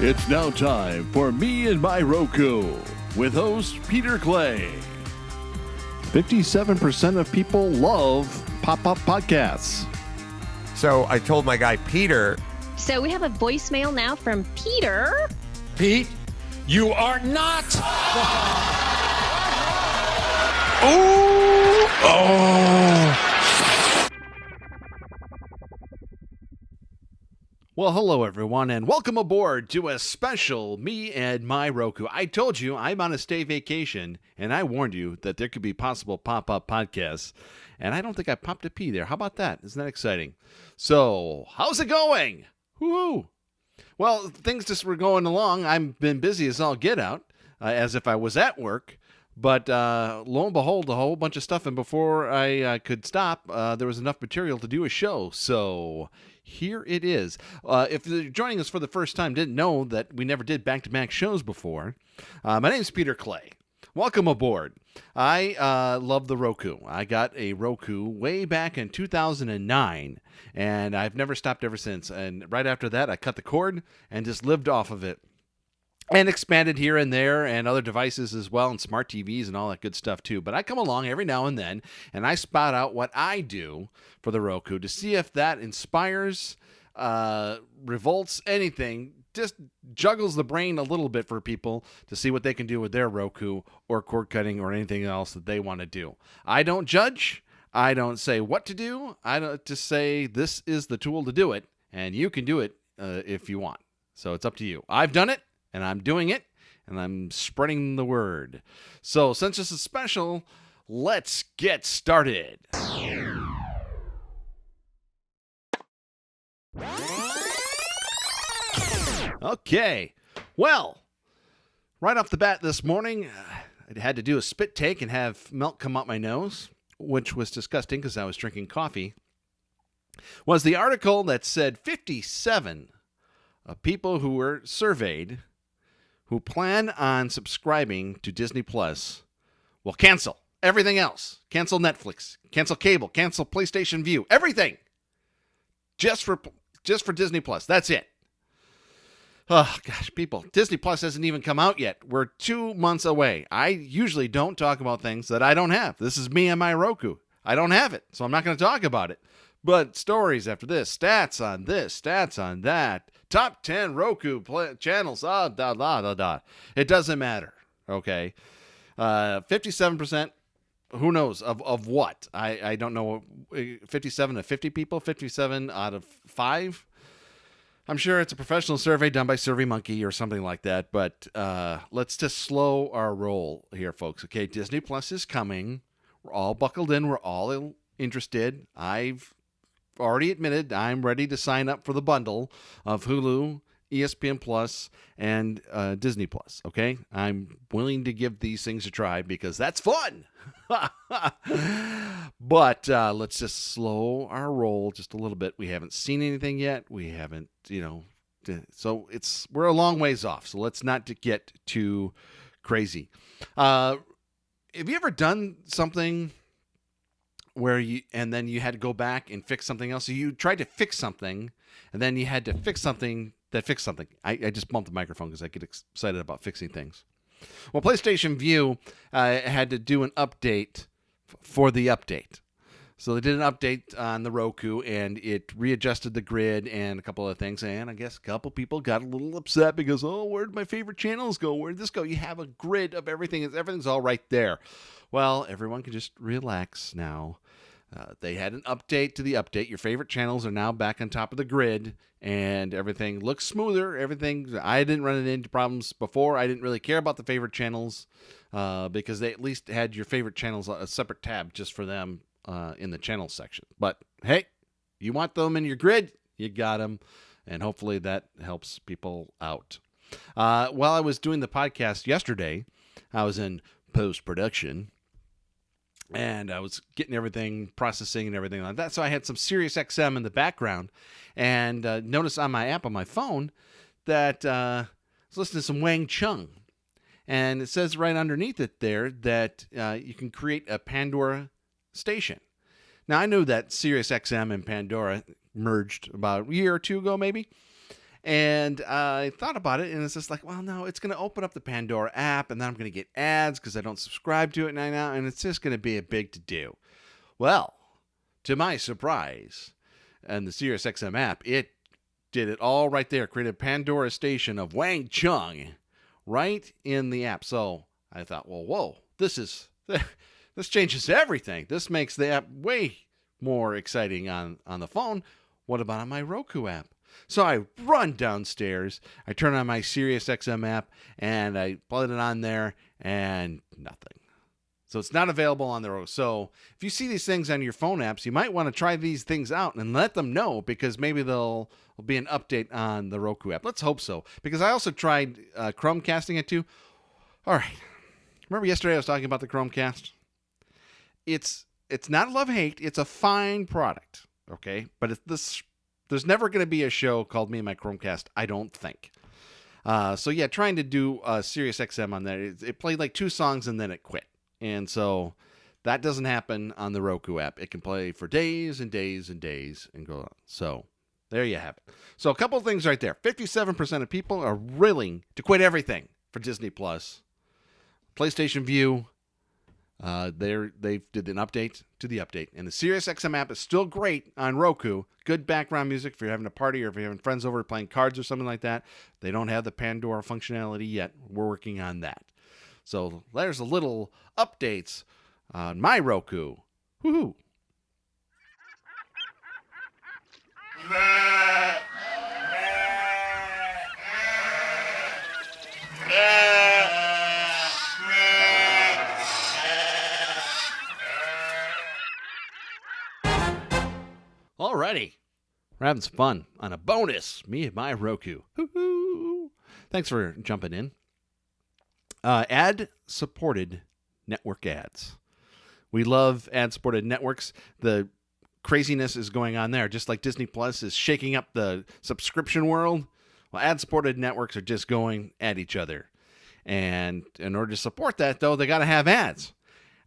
It's now time for Me and My Roku with host Peter Clay. 57% of people love pop-up podcasts. So I told my guy Peter. So we have a voicemail now from Peter. Pete, you are not. Well, hello everyone, and welcome aboard to a special Me and My Roku. I told you I'm on a stay vacation, and I warned you that there could be possible pop-up podcasts, and I don't think I popped a P there. How about that? Isn't that exciting? So, how's it going? Woo-hoo! Well, things just were going along. I've been busy as all get out, as if I was at work. But lo and behold, a whole bunch of stuff. And before I could stop, there was enough material to do a show. So here it is. If you're joining us for the first time, didn't know that we never did back-to-back shows before. My name's Peter Clay. Welcome aboard. I love the Roku. I got a Roku way back in 2009, and I've never stopped ever since. And right after that, I cut the cord and just lived off of it. And expanded here and there and other devices as well, and smart TVs and all that good stuff too. But I come along every now and then, and I spot out what I do for the Roku to see if that inspires, revolts, anything, just juggles the brain a little bit for people to see what they can do with their Roku or cord cutting or anything else that they want to do. I don't judge. I don't say what to do. I don't just say this is the tool to do it, and you can do it if you want. So it's up to you. I've done it. And I'm doing it, and I'm spreading the word. So since this is special, let's get started. Okay, well, right off the bat this morning, I had to do a spit take and have milk come out my nose, which was disgusting because I was drinking coffee, was the article that said 57 people who were surveyed who plan on subscribing to Disney Plus will cancel everything else. Cancel Netflix, cancel cable, cancel PlayStation View, everything. Just for Disney Plus. That's it. Oh, gosh, people. Disney Plus hasn't even come out yet. We're 2 months away. I usually don't talk about things that I don't have. This is Me and My Roku. I don't have it, so I'm not going to talk about it. But stories after this, stats on this, stats on that, top 10 Roku channels, It doesn't matter, okay? 57%, who knows, of what? I don't know, 57 to 50 people, 57 out of 5? I'm sure it's a professional survey done by SurveyMonkey or something like that, but let's just slow our roll here, folks, okay? Disney Plus is coming. We're all buckled in. We're all interested. I've already admitted I'm ready to sign up for the bundle of Hulu, ESPN Plus, and Disney Plus, okay? I'm willing to give these things a try because that's fun. But let's just slow our roll just a little bit. We haven't seen anything yet. We haven't, so we're a long ways off, so let's not get too crazy. Have you ever done something where you had to go back and fix something else? So you tried to fix something, and then you had to fix something that fixed something. I just bumped the microphone because I get excited about fixing things. Well, PlayStation View had to do an update for the update. So they did an update on the Roku, and it readjusted the grid and a couple of things. And I guess a couple people got a little upset because, where'd my favorite channels go? Where'd this go? You have a grid of everything. Everything's all right there. Well, everyone can just relax now. They had an update to the update. Your favorite channels are now back on top of the grid, and everything looks smoother. I didn't run into problems before. I didn't really care about the favorite channels because they at least had your favorite channels, a separate tab just for them in the channels section. But hey, you want them in your grid, you got them, and hopefully that helps people out. While I was doing the podcast yesterday, I was in post-production, and I was getting everything, processing and everything like that. So I had some Sirius XM in the background, and noticed on my app on my phone that I was listening to some Wang Chung. And it says right underneath it there that you can create a Pandora station. Now, I knew that Sirius XM and Pandora merged about a year or two ago, maybe. And I thought about it, and it's just like, well, no, it's going to open up the Pandora app, and then I'm going to get ads because I don't subscribe to it now, and it's just going to be a big to-do. Well, to my surprise, and the SiriusXM app, it did it all right there, created a Pandora station of Wang Chung right in the app. So I thought, well, whoa, this changes everything. This makes the app way more exciting on the phone. What about on my Roku app? So I run downstairs, I turn on my SiriusXM app, and I plug it on there, and nothing. So it's not available on the Roku. So if you see these things on your phone apps, you might want to try these things out and let them know, because maybe there'll be an update on the Roku app. Let's hope so, because I also tried Chromecasting it too. All right. Remember yesterday I was talking about the Chromecast? It's not a love-hate. It's a fine product, okay? But there's never going to be a show called Me and My Chromecast, I don't think. So yeah, trying to do SiriusXM on there, it played like 2 songs and then it quit. And so that doesn't happen on the Roku app. It can play for days and days and days and go on. So there you have it. So a couple of things right there. 57% of people are willing to quit everything for Disney Plus. PlayStation View, they did an update to the update. And the SiriusXM app is still great on Roku. Good background music if you're having a party or if you're having friends over playing cards or something like that. They don't have the Pandora functionality yet. We're working on that. So there's a little updates on my Roku. Woohoo! Alrighty. We're having some fun on a bonus Me and My Roku. Woo-hoo. Thanks for jumping in. Ad-supported network ads. We love ad-supported networks. The craziness is going on there. Just like Disney Plus is shaking up the subscription world, well, ad-supported networks are just going at each other. And in order to support that, though, they got to have ads.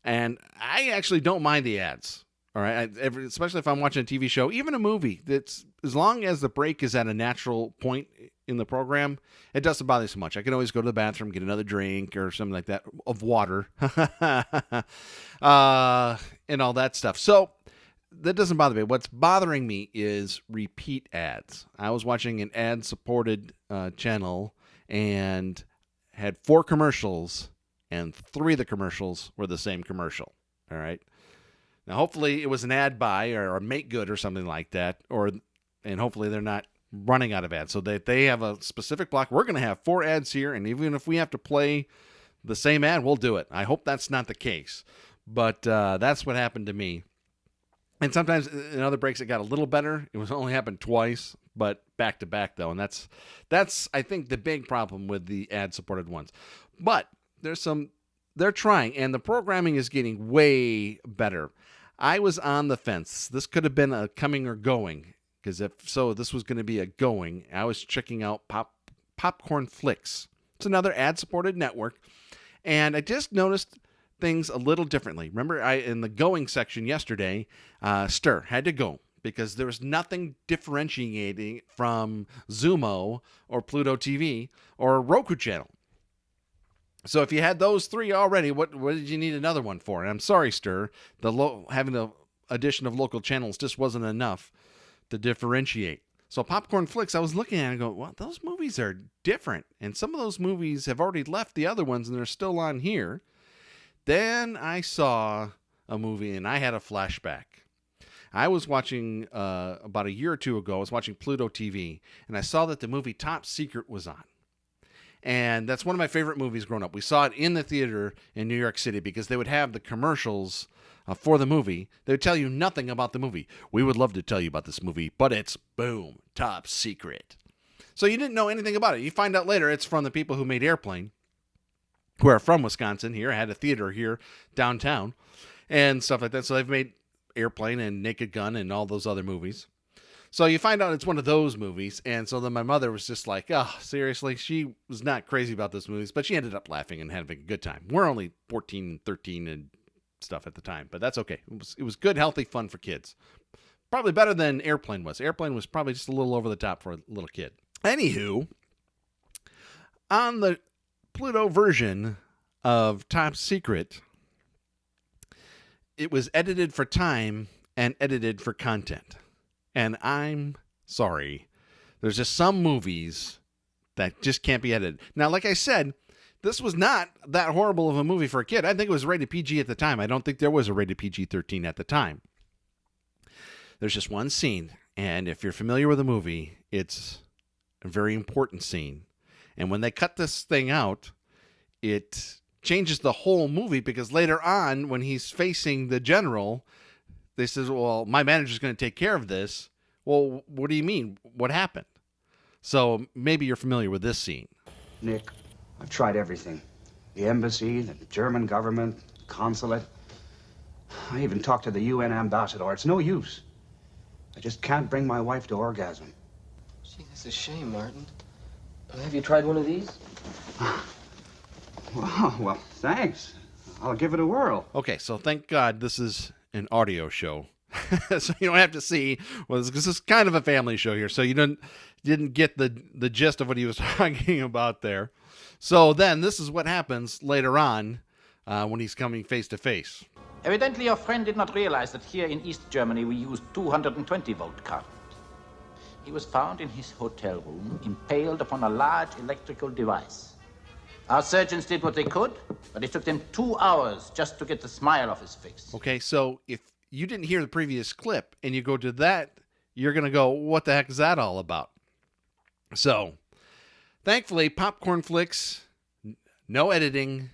And I actually don't mind the ads. All right, especially if I'm watching a TV show, even a movie. That's as long as the break is at a natural point in the program, it doesn't bother me so much. I can always go to the bathroom, get another drink or something like that of water, and all that stuff. So that doesn't bother me. What's bothering me is repeat ads. I was watching an ad-supported channel and had 4 commercials, and 3 of the commercials were the same commercial. All right. Now, hopefully it was an ad buy or a make good or something like that, and hopefully they're not running out of ads. So they have a specific block. We're going to have 4 ads here, and even if we have to play the same ad, we'll do it. I hope that's not the case, but that's what happened to me. And sometimes in other breaks it got a little better. It was only happened twice, but back to back though, and that's I think the big problem with the ad-supported ones. But they're trying, and the programming is getting way better. I was on the fence. This could have been a coming or going, because if so, this was going to be a going. I was checking out Popcorn Flicks. It's another ad-supported network, and I just noticed things a little differently. Remember, in the going section yesterday, Stir had to go because there was nothing differentiating from Zumo or Pluto TV or Roku channel. So if you had those 3 already, what did you need another one for? And I'm sorry, Stir, having the addition of local channels just wasn't enough to differentiate. So Popcorn Flicks, I was looking at it and go, well, those movies are different. And some of those movies have already left the other ones and they're still on here. Then I saw a movie and I had a flashback. I was watching, about a year or 2 ago, I was watching Pluto TV, and I saw that the movie Top Secret was on. And that's one of my favorite movies growing up. We saw it in the theater in New York City because they would have the commercials for the movie. They would tell you nothing about the movie. We would love to tell you about this movie, but it's, boom, top secret. So you didn't know anything about it. You find out later it's from the people who made Airplane, who are from Wisconsin here, had a theater here downtown, and stuff like that. So they've made Airplane and Naked Gun and all those other movies. So you find out it's one of those movies, and so then my mother was just like, oh, seriously? She was not crazy about those movies, but she ended up laughing and having a good time. We're only 14 and 13 and stuff at the time, but that's okay. It was good, healthy fun for kids. Probably better than Airplane was. Airplane was probably just a little over the top for a little kid. Anywho, on the Pluto version of Top Secret, it was edited for time and edited for content. And I'm sorry. There's just some movies that just can't be edited. Now, like I said, this was not that horrible of a movie for a kid. I think it was rated PG at the time. I don't think there was a rated PG-13 at the time. There's just one scene, and if you're familiar with the movie, it's a very important scene. And when they cut this thing out, it changes the whole movie, because later on, when he's facing the general, they says, well, my manager's going to take care of this. Well, what do you mean? What happened? So maybe you're familiar with this scene. Nick, I've tried everything. The embassy, the German government, consulate. I even talked to the UN ambassador. It's no use. I just can't bring my wife to orgasm. Gee, that's a shame, Martin. Have you tried one of these? Well, thanks. I'll give it a whirl. Okay, so thank God this is an audio show. So you don't have to see, well, this is kind of a family show here, so you didn't get the gist of what he was talking about there. So then this is what happens later on when he's coming face to face. Evidently, your friend did not realize that here in East Germany we use 220-volt current. He was found in his hotel room, impaled upon a large electrical device. Our surgeons did what they could, but it took them 2 hours just to get the smile off his face. Okay, so if you didn't hear the previous clip and you go to that, you're going to go, what the heck is that all about? So, thankfully, Popcorn Flicks, no editing,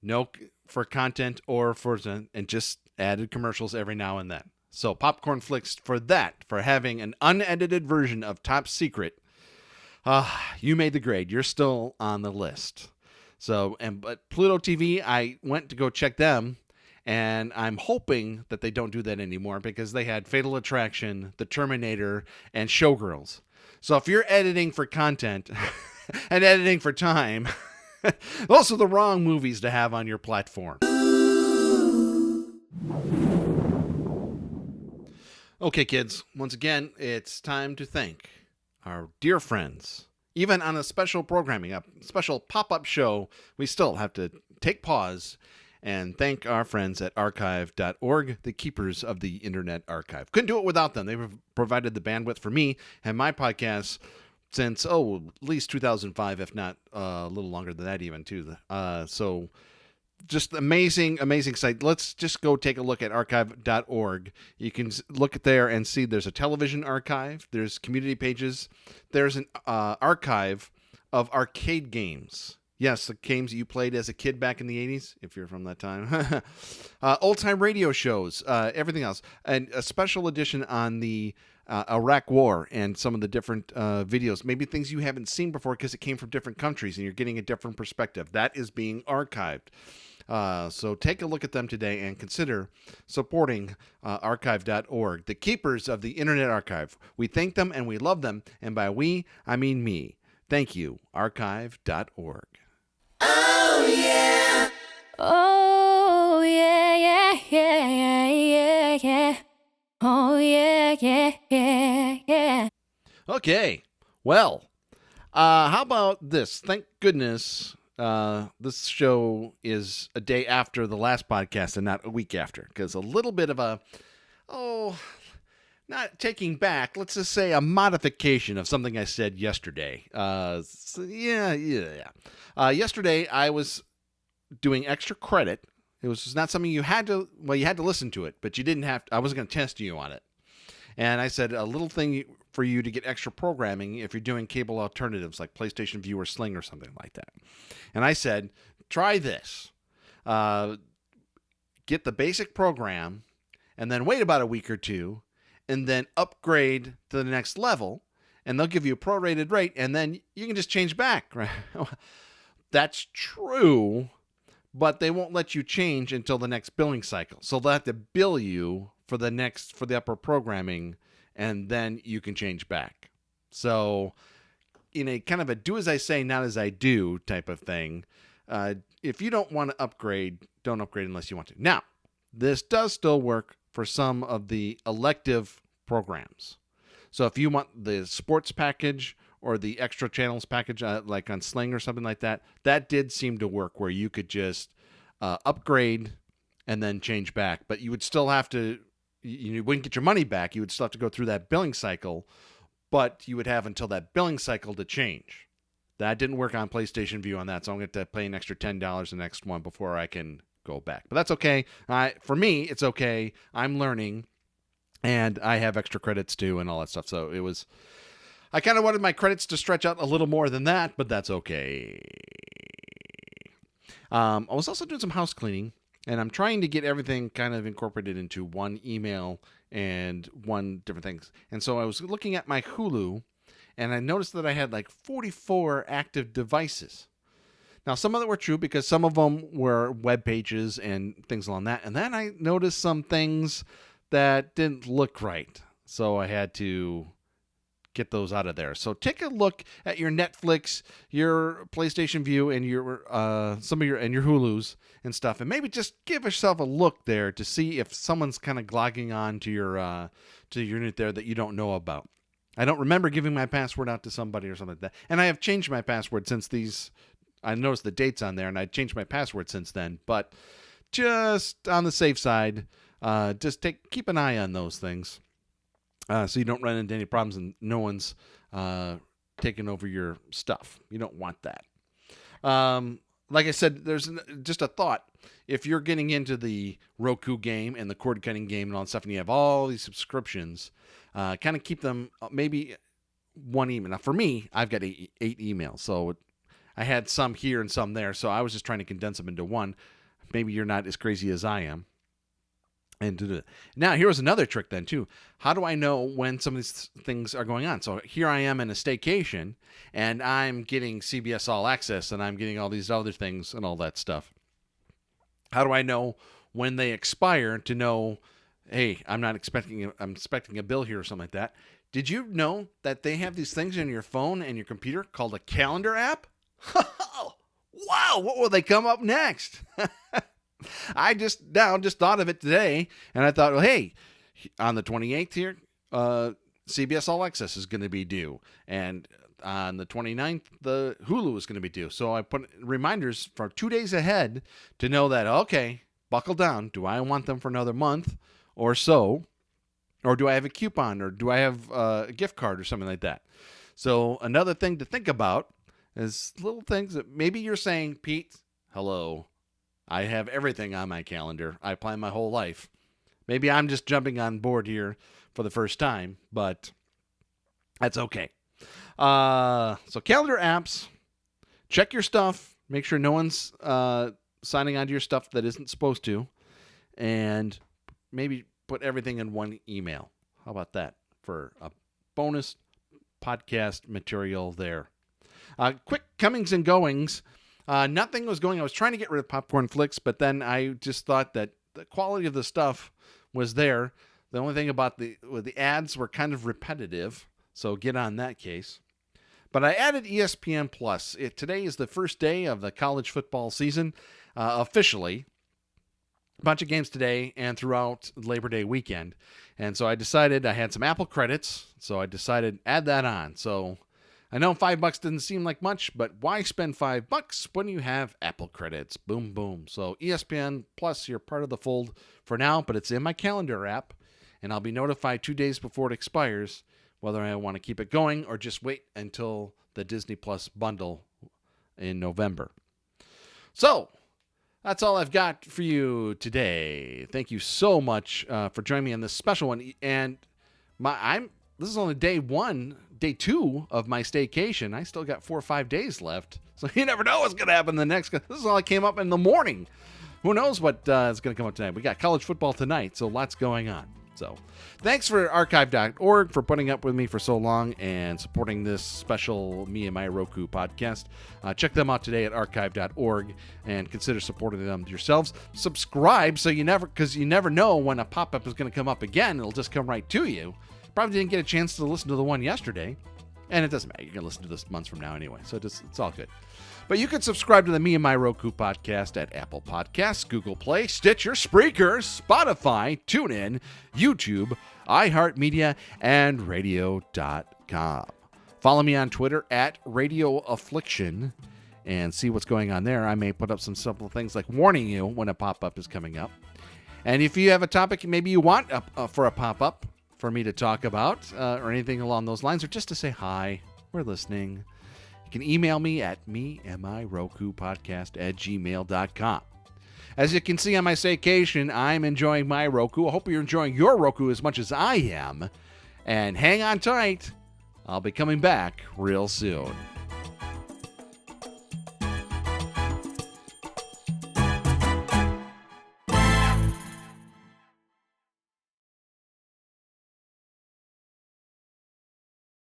no for content or for, and just added commercials every now and then. So, Popcorn Flicks for that, for having an unedited version of Top Secret. You made the grade. You're still on the list. So, but Pluto TV, I went to go check them, and I'm hoping that they don't do that anymore, because they had Fatal Attraction, The Terminator, and Showgirls. So if you're editing for content and editing for time, those are the wrong movies to have on your platform. Okay, kids, once again, it's time to thank our dear friends. Even on a special programming, a special pop-up show, we still have to take pause and thank our friends at archive.org, the keepers of the Internet Archive. Couldn't do it without them. They've provided the bandwidth for me and my podcast since, at least 2005, if not a little longer than that even, too. So just amazing, amazing site. Let's just go take a look at archive.org. You can look at there and see there's a television archive. There's community pages. There's an archive of arcade games. Yes, the games you played as a kid back in the 80s, if you're from that time. Old-time radio shows, everything else. And a special edition on the Iraq War and some of the different videos. Maybe things you haven't seen before because it came from different countries and you're getting a different perspective. That is being archived. So take a look at them today and consider supporting archive.org, the keepers of the Internet Archive. We thank them and we love them. And by we, I mean me. Thank you, archive.org. Oh yeah. Oh yeah, yeah, yeah, yeah, yeah. Oh yeah, yeah, yeah, yeah. Okay. Well, how about this? Thank goodness this show is a day after the last podcast and not a week after, because a little bit of a, not taking back, let's just say a modification of something I said yesterday. Yesterday I was doing extra credit. It was not something you had to listen to it, but you didn't have to, I wasn't going to test you on it. And I said a little thing for you to get extra programming if you're doing cable alternatives like PlayStation View or Sling or something like that. And I said, try this. Get the basic program and then wait about a week or two and then upgrade to the next level, and they'll give you a prorated rate, and then you can just change back. Right? That's true, but they won't let you change until the next billing cycle. So they'll have to bill you for the upper programming, and then you can change back. So in a kind of a do as I say, not as I do type of thing, if you don't want to upgrade, don't upgrade unless you want to. Now, this does still work for some of the elective programs. So if you want the sports package or the extra channels package, like on Sling or something like that, that did seem to work where you could just upgrade and then change back. But you would still have to, you wouldn't get your money back. You would still have to go through that billing cycle, but you would have until that billing cycle to change. That didn't work on PlayStation View on that, so I'm going to have to pay an extra $10 the next one before I can go back. But that's okay. For me, it's okay. I'm learning, and I have extra credits too and all that stuff. So I kind of wanted my credits to stretch out a little more than that, but that's okay. I was also doing some house cleaning, and I'm trying to get everything kind of incorporated into one email and one different things. And so I was looking at my Hulu, and I noticed that I had like 44 active devices. Now, some of them were true because some of them were web pages and things along that. And then I noticed some things that didn't look right. So I had to get those out of there. So take a look at your Netflix, your PlayStation View, and your your Hulus and stuff, and maybe just give yourself a look there to see if someone's kind of glogging on to your unit there that you don't know about. I don't remember giving my password out to somebody or something like that. And I have changed my password since these. I noticed the dates on there, and I changed my password since then. But just on the safe side, just keep an eye on those things, so you don't run into any problems and no one's taking over your stuff. You don't want that. Like I said, there's just a thought. If you're getting into the Roku game and the cord cutting game and all that stuff, and you have all these subscriptions, kind of keep them maybe one email. Now, for me, I've got eight emails, so I had some here and some there, so I was just trying to condense them into one. Maybe you're not as crazy as I am. And now, here was another trick then, too. How do I know when some of these things are going on? So here I am in a staycation, and I'm getting CBS All Access, and I'm getting all these other things and all that stuff. How do I know when they expire to know, hey, I'm expecting a bill here or something like that? Did you know that they have these things in your phone and your computer called a calendar app? Wow, what will they come up next? I just thought of it today, and I thought, well, hey, on the 28th here, CBS All Access is going to be due, and on the 29th, the Hulu is going to be due. So I put reminders for 2 days ahead to know that, okay, buckle down. Do I want them for another month or so, or do I have a coupon, or do I have a gift card or something like that? So another thing to think about is little things that maybe you're saying, Pete, hello, I have everything on my calendar. I plan my whole life. Maybe I'm just jumping on board here for the first time, but that's okay. So calendar apps, check your stuff. Make sure no one's signing onto your stuff that isn't supposed to. And maybe put everything in one email. How about that for a bonus podcast material there? Quick comings and goings. Nothing was going. I was trying to get rid of Popcorn Flicks, but then I just thought that the quality of the stuff was there. The only thing about the ads were kind of repetitive, so get on that case. But I added ESPN Plus. Today is the first day of the college football season, officially. A bunch of games today and throughout Labor Day weekend. And so I decided I had some Apple credits, so I decided add that on. So I know $5 didn't seem like much, but why spend $5 when you have Apple credits? Boom, boom. So ESPN Plus, you're part of the fold for now, but it's in my calendar app, and I'll be notified 2 days before it expires whether I want to keep it going or just wait until the Disney Plus bundle in November. So that's all I've got for you today. Thank you so much for joining me on this special one. And this is only day 2 of my staycation. I still got 4 or 5 days left. So you never know what's going to happen the next. This is all I came up in the morning. Who knows what is going to come up tonight. We got college football tonight, so lots going on. So thanks for archive.org for putting up with me for so long and supporting this special Me and My Roku podcast. Check them out today at archive.org and consider supporting them yourselves. Subscribe so you never know when a pop-up is going to come up again. It'll just come right to you. Probably didn't get a chance to listen to the one yesterday, and it doesn't matter. You can listen to this months from now anyway, so it's all good. But you can subscribe to the Me and My Roku podcast at Apple Podcasts, Google Play, Stitcher, Spreaker, Spotify, TuneIn, YouTube, iHeartMedia, and Radio.com. Follow me on Twitter at Radio Affliction and see what's going on there. I may put up some simple things like warning you when a pop-up is coming up. And if you have a topic maybe you want for a pop-up for me to talk about or anything along those lines, or just to say hi, we're listening, you can email me at meandmyrokupodcast@gmail.com. As you can see on my staycation, I'm enjoying my Roku. I hope you're enjoying your Roku as much as I am. And hang on tight. I'll be coming back real soon.